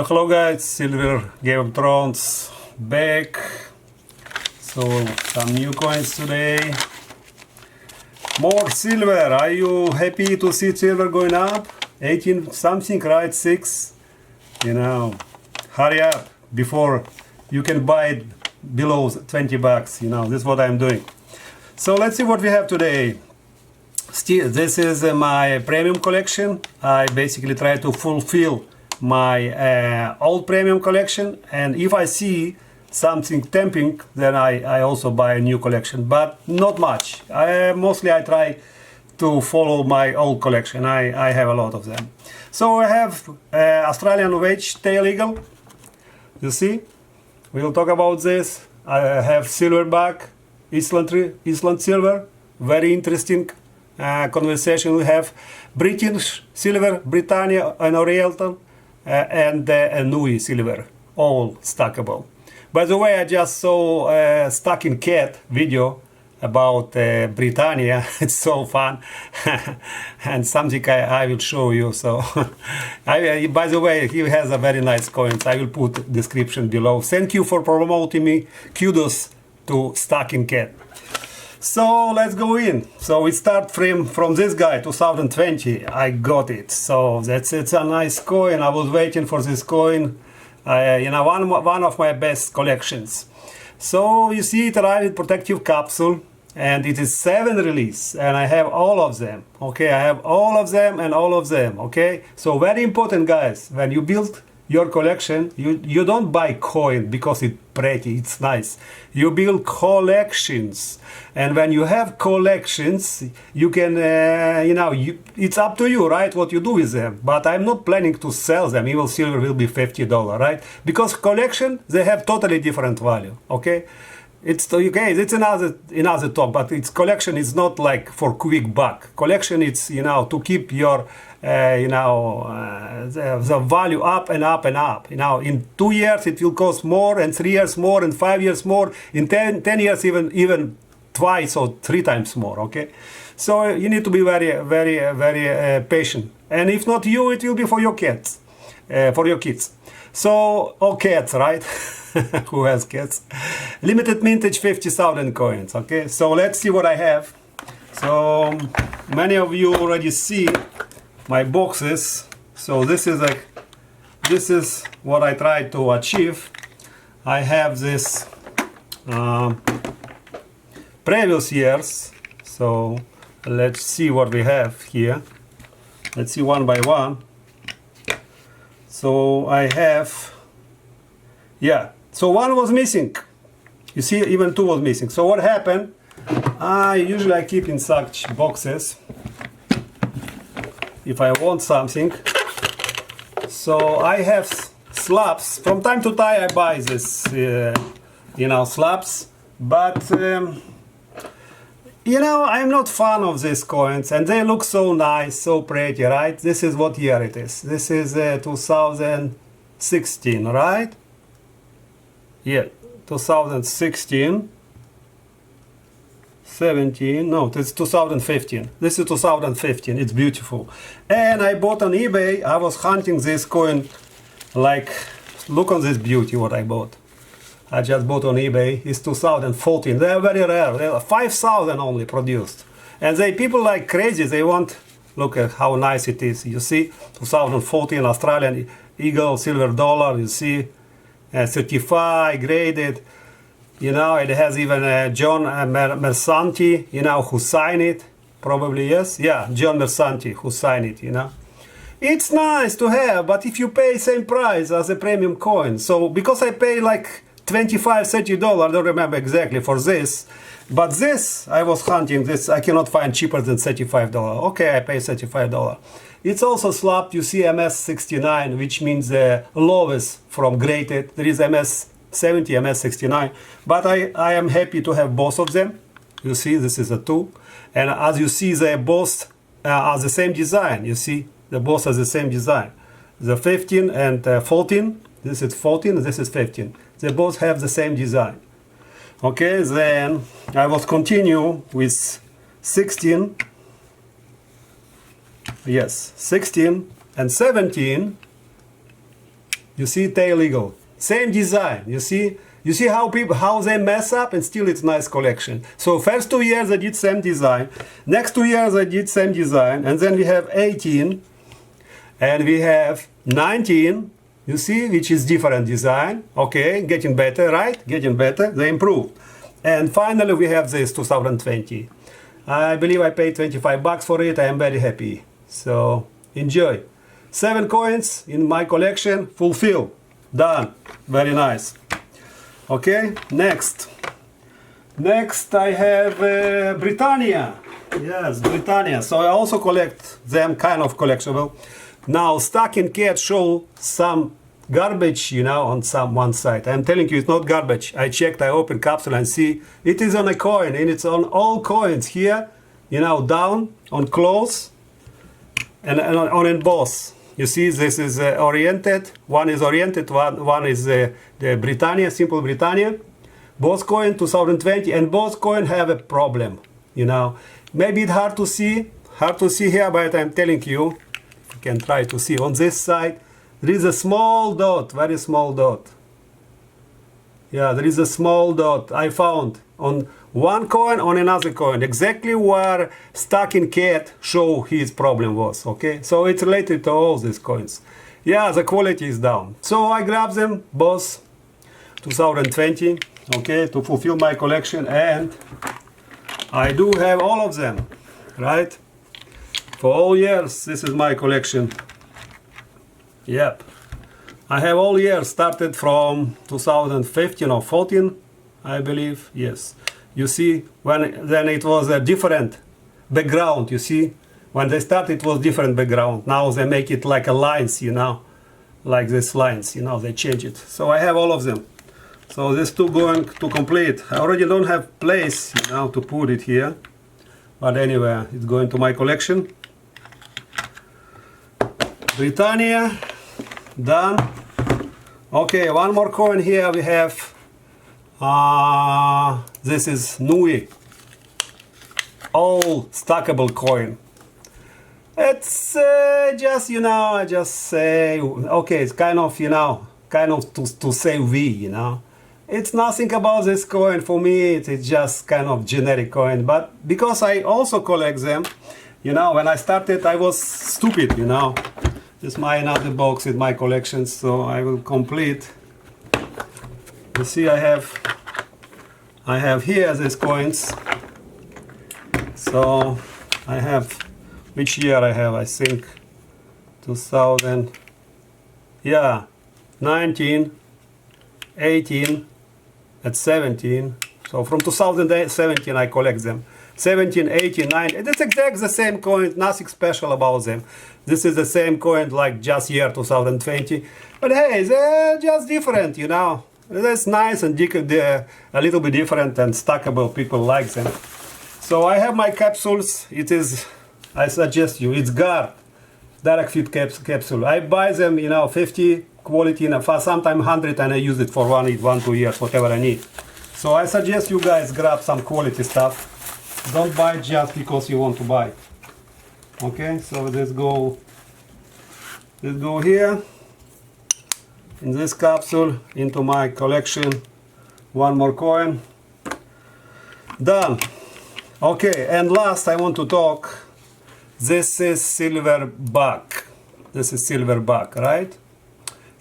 Hello guys, Silver Game of Thrones back. So some new coins today. More silver. Are you happy to see silver going up? 18 something, right? 6. You know, hurry up before you can buy it below 20 bucks. You know, this is what I'm doing. So let's see what we have today. Still, this is my premium collection. I basically try to fulfill my old premium collection, and if I see something tempting, then I also buy a new collection, but not much. Mostly I try to follow my old collection. I have a lot of them. So I have Australian wedge tail eagle. You see, we'll talk about this. I have Silverbug, Island silver, very interesting conversation. We have British silver, Britannia and Moriarty, and Nui silver, all stackable. By the way, I just saw a stacking cat video about Britannia. It's so fun and something I will show you. So by the way, he has a very nice coins. I will put description below. Thank you for promoting me. Kudos to stacking cat. So let's go in. So we start from this guy, 2020. I got it. So it's a nice coin. I was waiting for this coin. You know, one of my best collections. So you see it arrived with protective capsule, and it is 7 release, and I have all of them. Okay, I have all of them and all of them. Okay, so very important, guys. When you build your collection, you don't buy coin because it's pretty, it's nice. You build collections, and when you have collections, you can you know, it's up to you, right, what you do with them. But I'm not planning to sell them. Evil silver will be $50, right? Because collection, they have totally different value. Okay, it's okay, it's another talk. But its collection is not like for quick buck. Collection, it's, you know, to keep your you know, the value up and up and up. You know, in 2 years it will cost more, and 3 years more, and 5 years more. In 10 years even twice or 3 times more. Okay, so you need to be very patient. And if not you, it will be for your kids, So all cats, right? Who has cats? Limited mintage 50,000 coins. Okay, so let's see what I have. So many of you already see my boxes. So this is what I try to achieve. I have this previous years. So let's see what we have here. Let's see one by one. So I have, yeah, so 1 was missing. You see, even 2 was missing. So what happened? Usually I keep in such boxes if I want something. So I have slabs. From time to time I buy this, you know, slabs. But you know, I'm not fan of these coins, and they look so nice, so pretty, right? This is what year it is. This is 2016, right? Yeah, 2016. 17, no, it's 2015. This is 2015. It's beautiful. And I bought on eBay. I was hunting this coin, like, look on this beauty what I bought. I just bought on eBay. It's 2014. They are very rare. They are 5,000 only produced. And people like crazy. They want, look at how nice it is. You see, 2014 Australian Eagle silver dollar. You see, certified, graded. You know, it has even John Mersanti, you know, who signed it. Probably, yes. Yeah, John Mersanti, who signed it, you know. It's nice to have, but if you pay same price as a premium coin. So, because I pay like $25, $30, I don't remember exactly for this. But this, I was hunting this, I cannot find cheaper than $35. Okay, I pay $35. It's also slapped, you see MS69, which means the lowest from graded. There is MS70, MS69, but I am happy to have both of them. You see, this is a 2, and as you see, they both are the same design. You see, they both are the same design. The 15 and 14. This is 14. This is 15. They both have the same design. Okay, then I will continue with 16. Yes, 16 and 17. You see, tail eagle, same design. You see how they mess up, and still it's nice collection. So first 2 years I did same design, next 2 years I did same design, and then we have 18 and we have 19. You see, which is different design. Okay, getting better, right? Getting better, they improved. And finally we have this 2020. I believe I paid 25 bucks for it. I am very happy. So enjoy. 7 coins in my collection, fulfill. Done. Very nice. Okay, next I have Britannia. Yes, Britannia. So I also collect them, kind of collectible. Now stacking cat show some garbage, you know, on one side. I'm telling you, it's not garbage. I checked, I opened capsule and see it is on a coin, and it's on all coins here, you know, down on close and on emboss. You see, this is oriented. One is oriented. One is the Britannia, simple Britannia. Both coin 2020, and both coin have a problem. You know, maybe it's hard to see here, but I'm telling you, you can try to see on this side. There is a small dot, very small dot. Yeah, there is a small dot I found on one coin, on another coin, exactly where stacking cat show his problem was. Okay, so it's related to all these coins. Yeah, the quality is down. So I grabbed them both 2020, okay, to fulfill my collection, and I do have all of them, right? For all years, this is my collection. Yep, I have all years, started from 2015 or 14, I believe. Yes, you see, then it was a different background. You see, when they started, it was different background. Now they make it like a lines, you know, like these lines, you know, they change it. So I have all of them. So these two going to complete. I already don't have place, you know, to put it here, but anyway, it's going to my collection. Britannia, done. Okay, one more coin here we have. This is Nui, all stackable coin. It's just, you know, I just say, okay, it's kind of, you know, kind of to say V, you know. It's nothing about this coin for me. It's just kind of generic coin. But because I also collect them, you know, when I started, I was stupid, you know. This is my another box with my collection, so I will complete. You see, I have here these coins. So I have, which year I have? I think 2000. Yeah, 19, 18, and 17. So from 2017 I collect them. 17, 18, 19. It's exactly the same coin, nothing special about them. This is the same coin like just year 2020. But hey, they're just different, you know. That's nice and a little bit different and stackable. People like them. So I have my capsules. It is, I suggest you, it's GAR, direct fit capsule. I buy them, you know, 50 quality, and for sometimes 100, and I use it for 1-2 years, whatever I need. So I suggest you guys grab some quality stuff. Don't buy just because you want to buy. Okay, so let's go here in this capsule into my collection. One more coin. Done. Okay, and last I want to talk. This is Silverbug. This is Silverbug, right?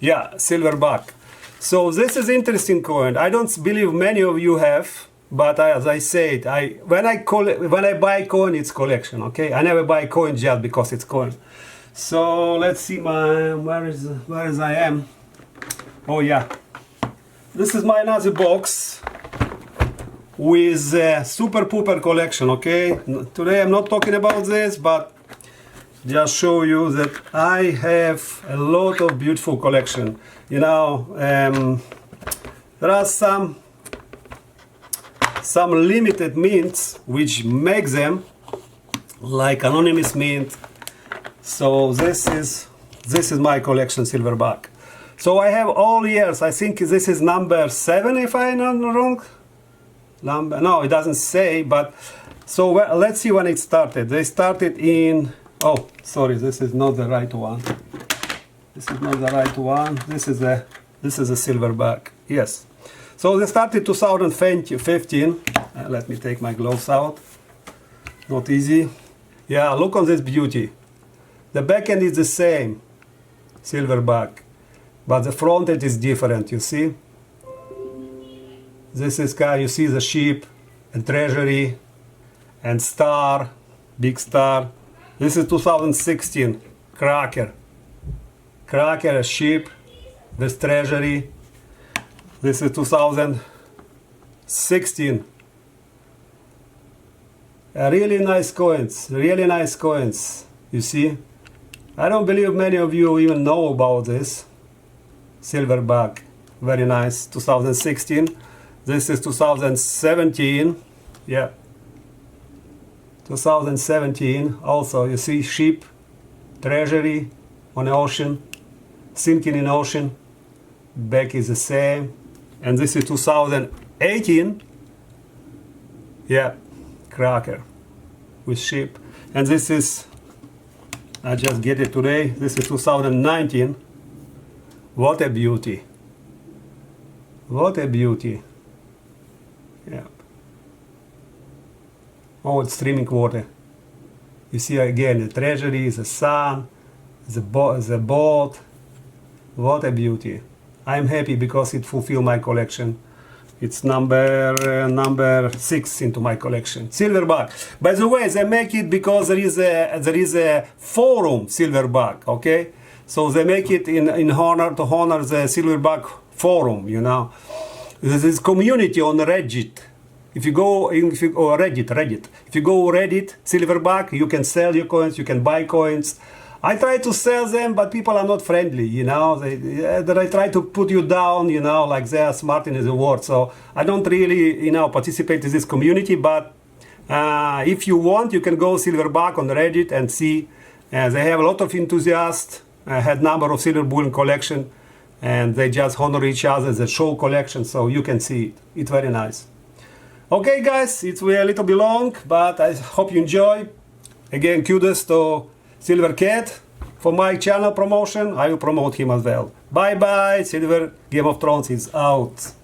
Yeah, Silverbug. So this is interesting coin. I don't believe many of you have. But as I said, when I buy coin, it's collection. Okay, I never buy coin just because it's coin. So let's see where is I am. Oh yeah, this is my another box with super pooper collection. Okay, today I'm not talking about this, but just show you that I have a lot of beautiful collection. You know, there are some limited mints which make them like anonymous mint. So this is my collection, Silverbug. So I have all years. I think this is number 7 if I'm not wrong. No, it doesn't say, but so let's see when it started. They started in, oh sorry, this is not the right one. This is not the right one. This is a Silverbug. Yes. So they started 2015. Let me take my gloves out. Not easy. Yeah, look on this beauty. The back end is the same, Silverbug, but the front end is different. You see? This is kind. You see the ship and treasury and star, big star. This is 2016 Cracker. Cracker, a ship, this treasury. This is 2016. Really nice coins, really nice coins. You see? I don't believe many of you even know about this. Silverbug, very nice, 2016. This is 2017. Yeah. 2017. Also, you see ship, treasury on the ocean, sinking in ocean. Back is the same. And this is 2018. Yeah, Cracker with ship. And this is, I just get it today. This is 2019. What a beauty. What a beauty. Yeah. Oh, it's streaming water. You see again the treasury, the sun, the boat. What a beauty. I'm happy because it fulfills my collection. It's number 6 into my collection. Silverbug. By the way, they make it because there is a forum Silverbug. Okay, so they make it in honor the Silverbug forum. You know, there's this community on Reddit. If you go Reddit. If you go Reddit Silverbug, you can sell your coins. You can buy coins. I try to sell them, but people are not friendly, you know. They try to put you down, you know, like they are smart in the world. So I don't really, you know, participate in this community. But if you want, you can go Silverbug on Reddit and see. They have a lot of enthusiasts. Had number of silver bullion collection, and they just honor each other. They show collection, so you can see it. It's very nice. Okay, guys, it's a little bit long, but I hope you enjoy. Again, kudos to Silver Cat for my channel promotion. I will promote him as well. Bye bye. Silver Game of Thrones is out.